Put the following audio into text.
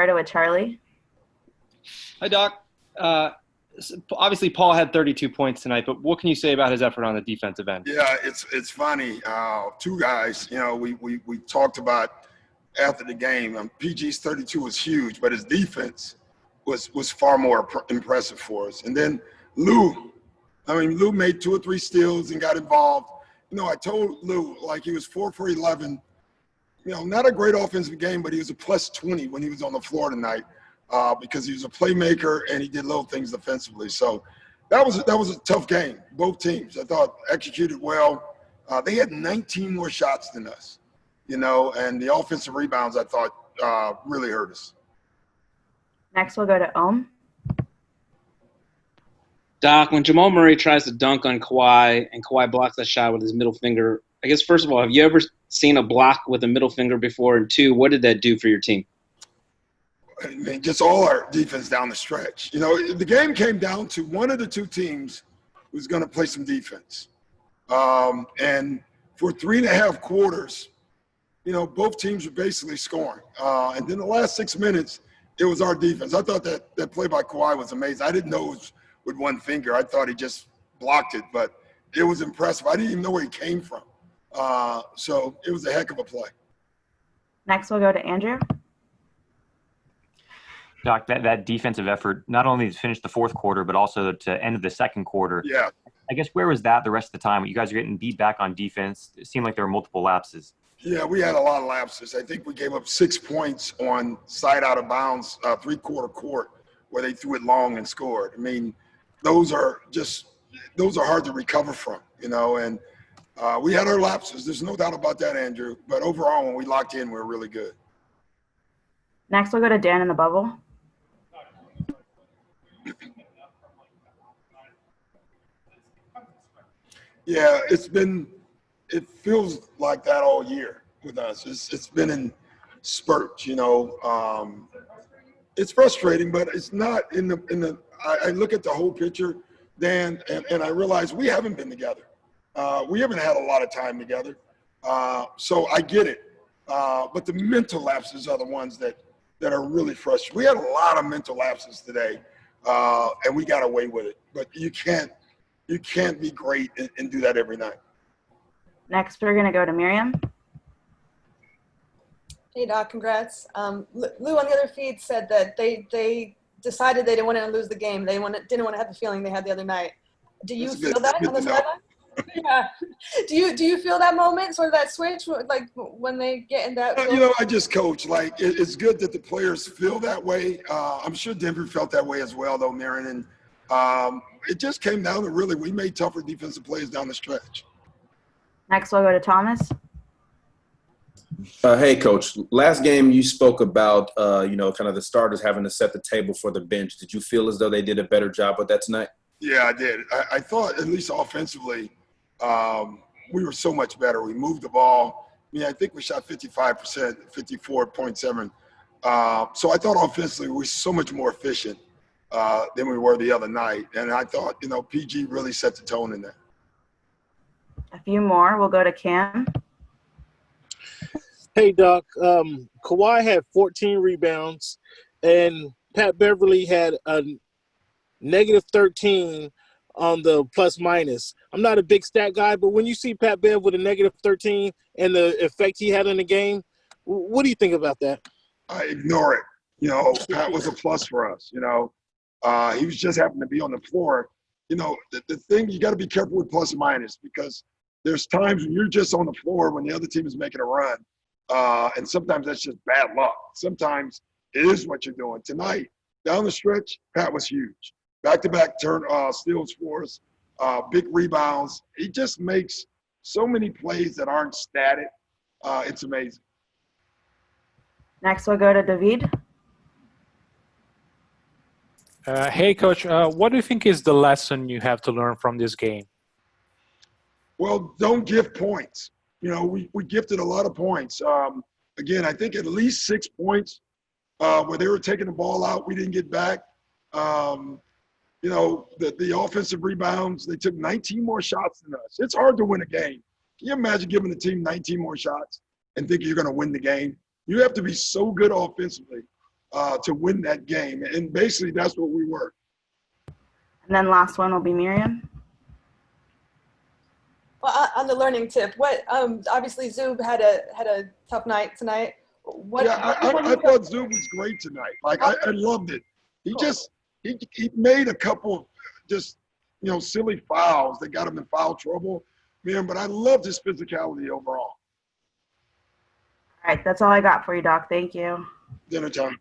Florida with Charlie. Hi, Doc. Obviously, Paul had 32 points tonight, but what can you say about his effort on the defensive end? Yeah, it's funny. Two guys, we talked about after the game. PG's 32 was huge, but his defense was far more impressive for us. And then Lou made 2 or 3 steals and got involved. I told Lou, he was 4 for 11. Not a great offensive game, but he was a plus 20 when he was on the floor tonight because he was a playmaker and he did little things defensively. So that was a tough game. Both teams, I thought, executed well. They had 19 more shots than us, and the offensive rebounds, I thought, really hurt us. Next, we'll go to Ohm. Doc, when Jamal Murray tries to dunk on Kawhi and Kawhi blocks that shot with his middle finger, I guess, first of all, have you ever seen a block with a middle finger before? And 2, what did that do for your team? I mean, just all our defense down the stretch. The game came down to one of the 2 teams was going to play some defense. And for 3.5 quarters, both teams were basically scoring. And then the last 6 minutes, it was our defense. I thought that play by Kawhi was amazing. I didn't know it was with one finger. I thought he just blocked it, but it was impressive. I didn't even know where he came from. So it was a heck of a play. Next, we'll go to Andrew. Doc, that defensive effort, not only to finish the fourth quarter, but also to end the second quarter. Yeah. I guess where was that the rest of the time? You guys are getting beat back on defense. It seemed like there were multiple lapses. Yeah, we had a lot of lapses. I think we gave up 6 points on side out of bounds, 3-quarter court, where they threw it long and scored. I mean, those are hard to recover from, and we had our lapses. There's no doubt about that, Andrew. But overall, when we locked in, we were really good. Next, we'll go to Dan in the bubble. Yeah, it feels like that all year with us. It's been in spurts, It's frustrating, but it's not I look at the whole picture, Dan, and I realize we haven't been together. We haven't had a lot of time together. So I get it. But the mental lapses are the ones that are really frustrating. We had a lot of mental lapses today, and we got away with it. But you can't be great and do that every night. Next, we're going to go to Miriam. Hey, Doc, congrats. Lou on the other feed said that they decided they didn't want to lose the game. They didn't want to have the feeling they had the other night. Do you feel that on the sideline? Yeah. Do you feel that moment, sort of that switch, like when they get in that? I just coach. It's good that the players feel that way. I'm sure Denver felt that way as well, though, Marion. And it just came down to really we made tougher defensive plays down the stretch. Next, we'll go to Thomas. Hey, Coach. Last game you spoke about, kind of the starters having to set the table for the bench. Did you feel as though they did a better job with that tonight? Yeah, I did. I thought, at least offensively, we were so much better. We moved the ball. I think we shot 55%, 54.7. So I thought offensively we were so much more efficient than we were the other night. And I thought, PG really set the tone in there. A few more. We'll go to Cam. Hey, Doc. Kawhi had 14 rebounds, and Pat Beverley had a negative 13 on the plus minus. I'm not a big stat guy, but when you see Pat Bev with a negative 13 and the effect he had in the game, what do you think about that? I ignore it. Pat was a plus for us. He was just happened to be on the floor. The thing, you got to be careful with plus and minus because there's times when you're just on the floor when the other team is making a run. And sometimes that's just bad luck. Sometimes it is what you're doing. Tonight, down the stretch, Pat was huge. Back-to-back steals for us, big rebounds. He just makes so many plays that aren't static. It's amazing. Next, we'll go to David. Hey, Coach. What do you think is the lesson you have to learn from this game? Well, don't give points. We gifted a lot of points. Again, I think at least 6 points where they were taking the ball out, we didn't get back. The offensive rebounds, they took 19 more shots than us. It's hard to win a game. Can you imagine giving the team 19 more shots and thinking you're going to win the game? You have to be so good offensively to win that game. And basically, that's what we were. And then last one will be Miriam. Well, on the learning tip, what obviously Zub had a tough night tonight. I thought Zub was great tonight. Like I loved it. He just he made a couple of just silly fouls that got him in foul trouble, man. But I loved his physicality overall. All right, that's all I got for you, Doc. Thank you. Dinner time.